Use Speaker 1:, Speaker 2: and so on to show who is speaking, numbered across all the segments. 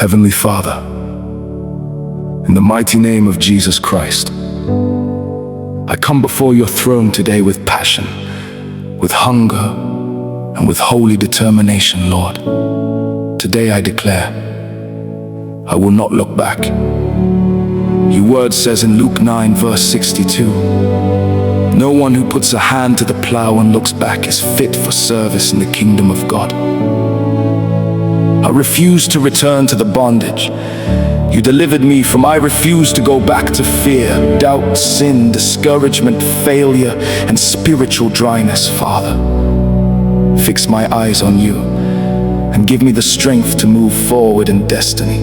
Speaker 1: Heavenly Father, in the mighty name of Jesus Christ, I come before your throne today with passion, with hunger, and with holy determination, Lord. Today I declare, I will not look back. Your word says in Luke 9 verse 62, no one who puts a hand to the plow and looks back is fit for service in the kingdom of God. I refuse to return to the bondage you delivered me from. I refuse to go back to fear, doubt, sin, discouragement, failure, and spiritual dryness. Father, fix my eyes on you and give me the strength to move forward in destiny.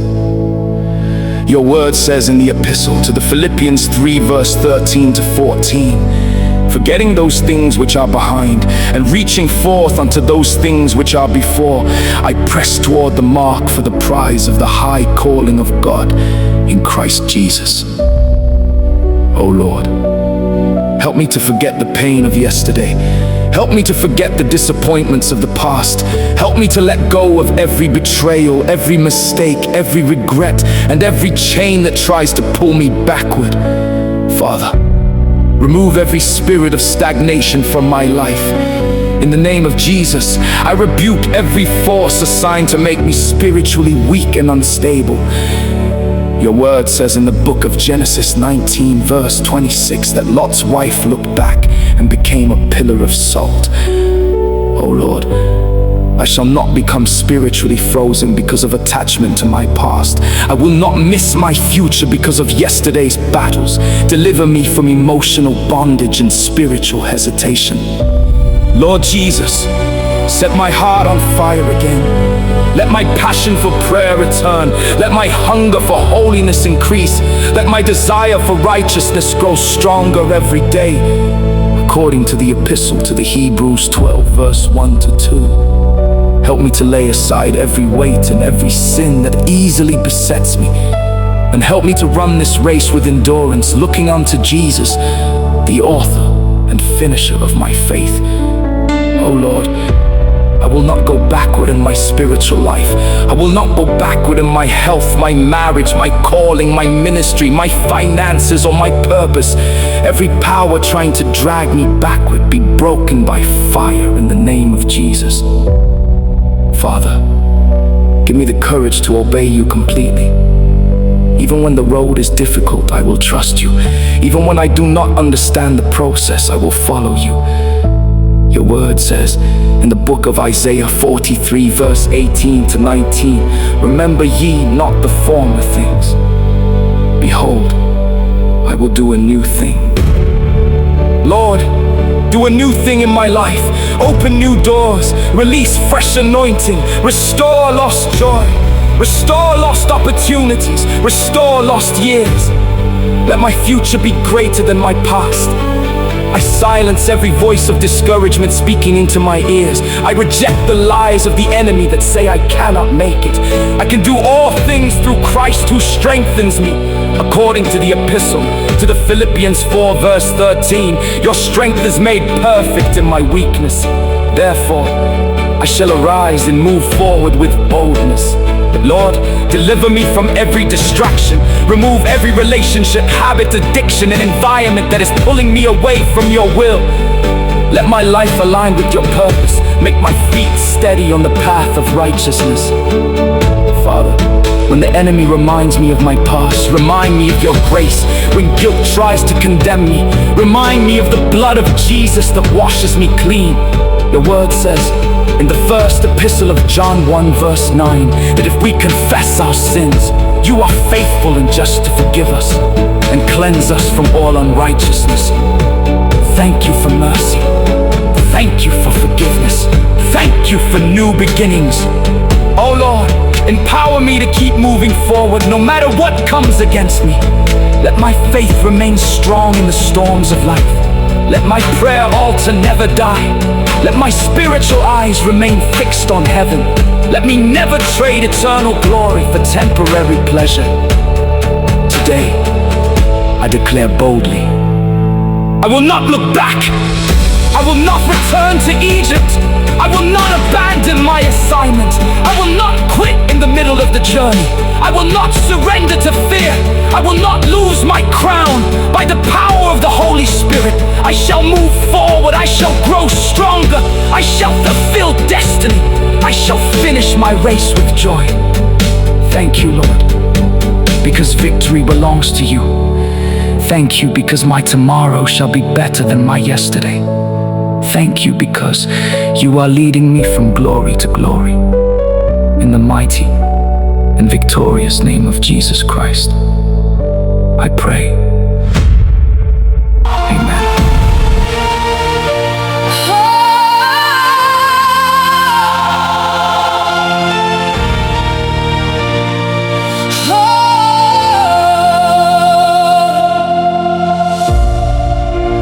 Speaker 1: Your word says in the epistle to the Philippians 3 verse 13 to 14, forgetting those things which are behind and reaching forth unto those things which are before, I press toward the mark for the prize of the high calling of God in Christ Jesus. Oh Lord, help me to forget the pain of yesterday. Help me to forget the disappointments of the past. Help me to let go of every betrayal, every mistake, every regret, and every chain that tries to pull me backward. Father, remove every spirit of stagnation from my life. In the name of Jesus, I rebuke every force assigned to make me spiritually weak and unstable. Your word says in the book of Genesis 19 verse 26 that Lot's wife looked back and became a pillar of salt. Oh Lord, I shall not become spiritually frozen because of attachment to my past. I will not miss my future because of yesterday's battles. Deliver me from emotional bondage and spiritual hesitation. Lord Jesus, set my heart on fire again. Let my passion for prayer return. Let my hunger for holiness increase. Let my desire for righteousness grow stronger every day, according to the epistle to the Hebrews 12 verse 1 to 2. Help me to lay aside every weight and every sin that easily besets me, and help me to run this race with endurance, looking unto Jesus, the author and finisher of my faith. Oh Lord, I will not go backward in my spiritual life. I will not go backward in my health, my marriage, my calling, my ministry, my finances, or my purpose. Every power trying to drag me backward be broken by fire in the name of Jesus. Father, give me the courage to obey you completely. Even when the road is difficult, I will trust you. Even when I do not understand the process, I will follow you. Your word says in the book of Isaiah 43 verse 18 to 19, remember ye not the former things. Behold, I will do a new thing. Lord, do a new thing in my life. Open new doors, release fresh anointing, restore lost joy, restore lost opportunities, restore lost years. Let my future be greater than my past. I silence every voice of discouragement speaking into my ears. I reject the lies of the enemy that say I cannot make it. I can do all things through Christ who strengthens me, according to the epistle to the Philippians 4 verse 13. Your strength is made perfect in my weakness. Therefore, I shall arise and move forward with boldness. Lord, deliver me from every distraction. Remove every relationship, habit, addiction, and environment that is pulling me away from your will. Let my life align with your purpose. Make my feet steady on the path of righteousness. Father, when the enemy reminds me of my past, remind me of your grace. When guilt tries to condemn me, remind me of the blood of Jesus that washes me clean. Your word says in the first epistle of John 1 verse 9 that if we confess our sins, you are faithful and just to forgive us and cleanse us from all unrighteousness. Thank you for mercy. Thank you for forgiveness. Thank you for new beginnings. Oh Lord, empower me to keep moving forward no matter what comes against me. Let my faith remain strong in the storms of life. Let my prayer altar never die. Let my spiritual eyes remain fixed on heaven. Let me never trade eternal glory for temporary pleasure. Today, I declare boldly, I will not look back. I will not return to Egypt. I will not abandon my assignment. I will not quit in the middle of the journey. I will not surrender to fear. I will not lose my crown. By the power of the Holy Spirit, I shall move forward. I shall grow stronger. I shall fulfill destiny. I shall finish my race with joy. Thank you, Lord, because victory belongs to you. Thank you because my tomorrow shall be better than my yesterday. Thank you because you are leading me from glory to glory. In the mighty and victorious name of Jesus Christ, I pray. Amen.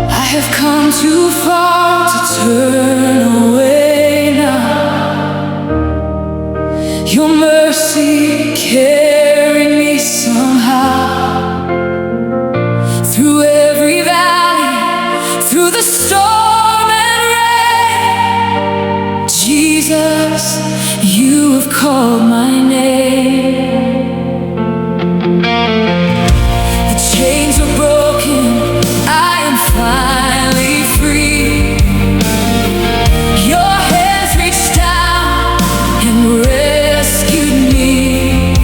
Speaker 2: I have come too far to turn away now. Your mercy carried me somehow through every valley, through the storm and rain. Jesus, you have called my name. The chains are broken, I am finally free. Your hands reached down and rescued me.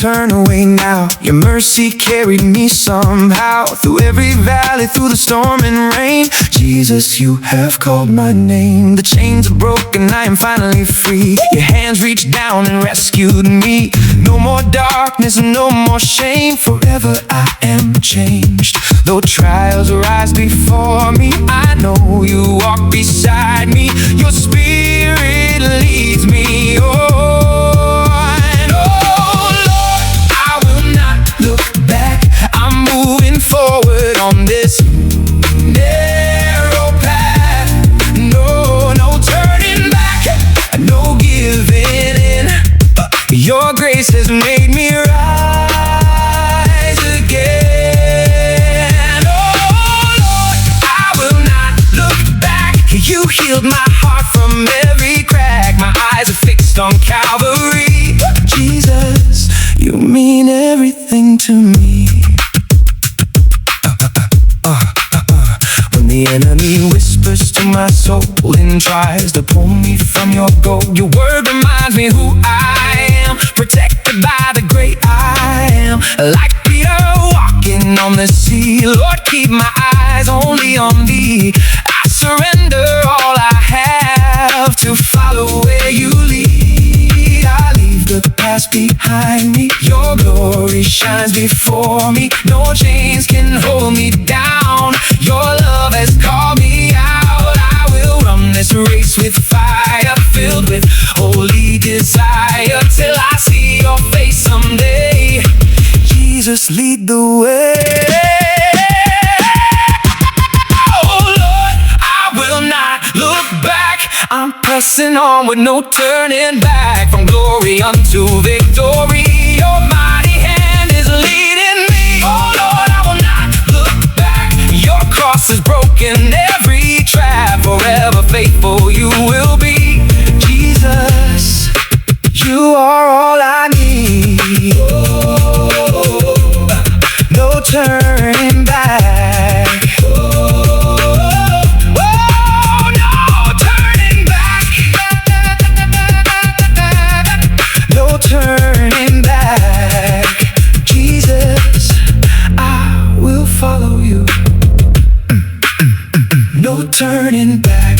Speaker 3: turn away now. Your mercy carried me somehow, through every valley, through the storm and rain. Jesus, you have called my name. The chains are broken, I am finally free. Your hands reached down and rescued me. No more darkness, no more shame. Forever I am changed. Though trials rise before me, I know you walk beside me. Your spirit leads me on. Oh Lord, I will not look back. I'm moving forward on this narrow path. No, no turning back, no giving in. Your grace has made me rise again. Oh Lord, I will not look back. You healed my heart from every crack. My eyes are fixed on Calvary. Jesus, you mean everything to me. When the enemy whispers to my soul and tries to pull me from your goal, your word reminds me who I am, protected by the great I am. Like Peter walking on the sea, Lord, keep my eyes only on thee. I surrender all I have to follow where you lead. I leave the past behind me. Your glory shines before me. No chains can hold me down. Your love has called me out. I will run this race with fire, filled with holy desire, till I see your face someday. Jesus, lead the way. I'm pressing on with no turning back, from glory unto victory. Your mighty hand is leading me. Oh Lord, I will not look back. Your cross is broken, every trap. Forever faithful you will be. Jesus, you are all I need. Oh, no turning back. Turning back, Jesus, I will follow you. No turning back.